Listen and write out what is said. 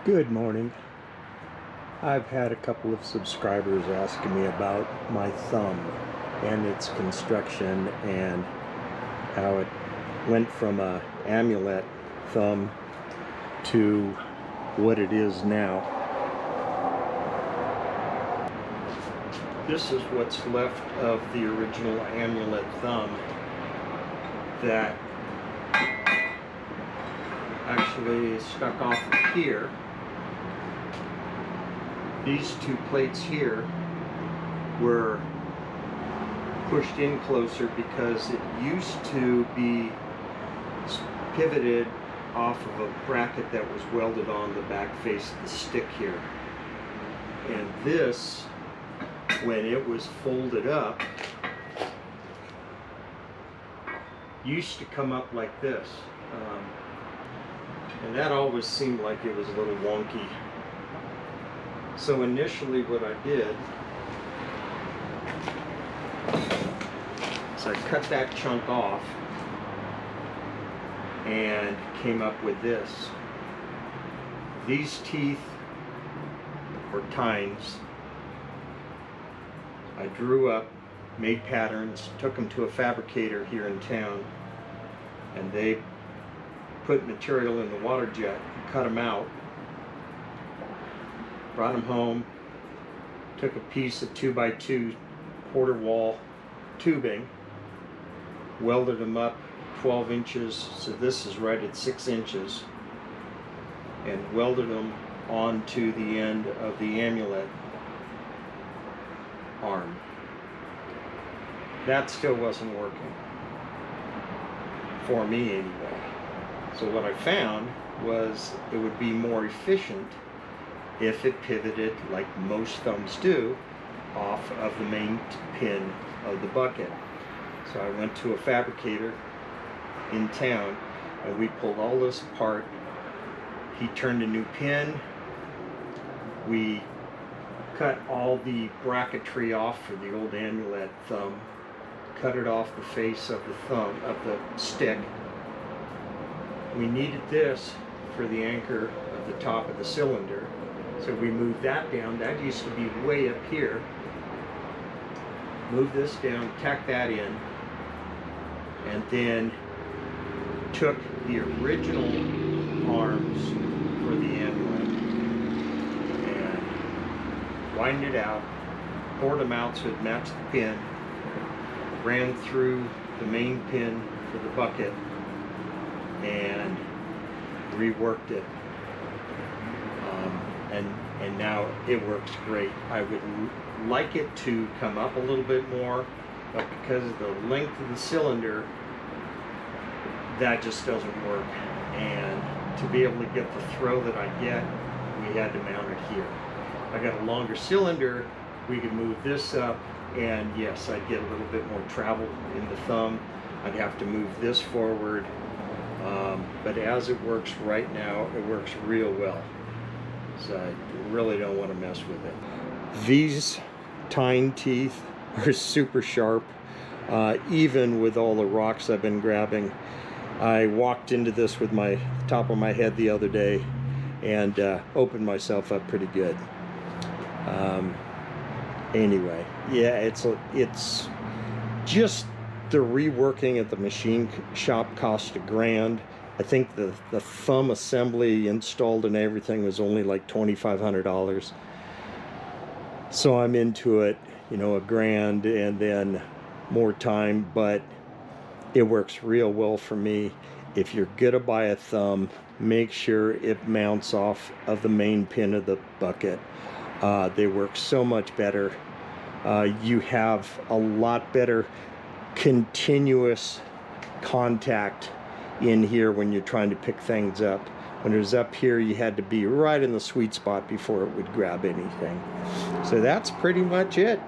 Good morning. I've had a couple of subscribers asking me about my thumb and its construction and how it went from a amulet thumb to what it is now. This is what's left of the original amulet thumb that actually stuck off of here. These two plates here were pushed in closer because it used to be pivoted off of a bracket that was welded on the back face of the stick here. And this, when it was folded up, used to come up like this. And that always seemed like it was a little wonky. So initially what I did is I cut that chunk off and came up with this. These teeth, or tines, I drew up, made patterns, took them to a fabricator here in town, and they put material in the water jet and cut them out. Brought them home, took a piece of 2x2 quarter wall tubing, welded them up 12 inches, so this is right at 6 inches, and welded them onto the end of the amulet arm. That still wasn't working, for me anyway. So what I found was it would be more efficient if it pivoted, like most thumbs do, off of the main pin of the bucket. So I went to a fabricator in town and we pulled all this apart. He turned a new pin. We cut all the bracketry off for the old amulet thumb, cut it off the face of the thumb, of the stick. We needed this for the anchor of the top of the cylinder. So we moved that down. That used to be way up here. Moved this down, tacked that in, and then took the original arms for the amulet and widened it out, poured them out so it matched the pin, ran through the main pin for the bucket, and reworked it. And now it works great. I would like it to come up a little bit more, but because of the length of the cylinder, that just doesn't work. And to be able to get the throw that I get, we had to mount it here. I got a longer cylinder, we could move this up, and yes, I'd get a little bit more travel in the thumb. I'd have to move this forward, but as it works right now, it works real well. So I really don't want to mess with it. These tine teeth are super sharp, even with all the rocks I've been grabbing. I walked into this with my top of my head the other day and opened myself up pretty good. Anyway, yeah, it's just the reworking at the machine shop cost $1,000. I think the thumb assembly installed and everything was only like $2,500. So I'm into it, you know, $1,000 and then more time, but it works real well for me. If you're gonna buy a thumb, make sure it mounts off of the main pin of the bucket. They work so much better. You have a lot better continuous contact in here when you're trying to pick things up. When it was up here, you had to be right in the sweet spot before it would grab anything. So that's pretty much it.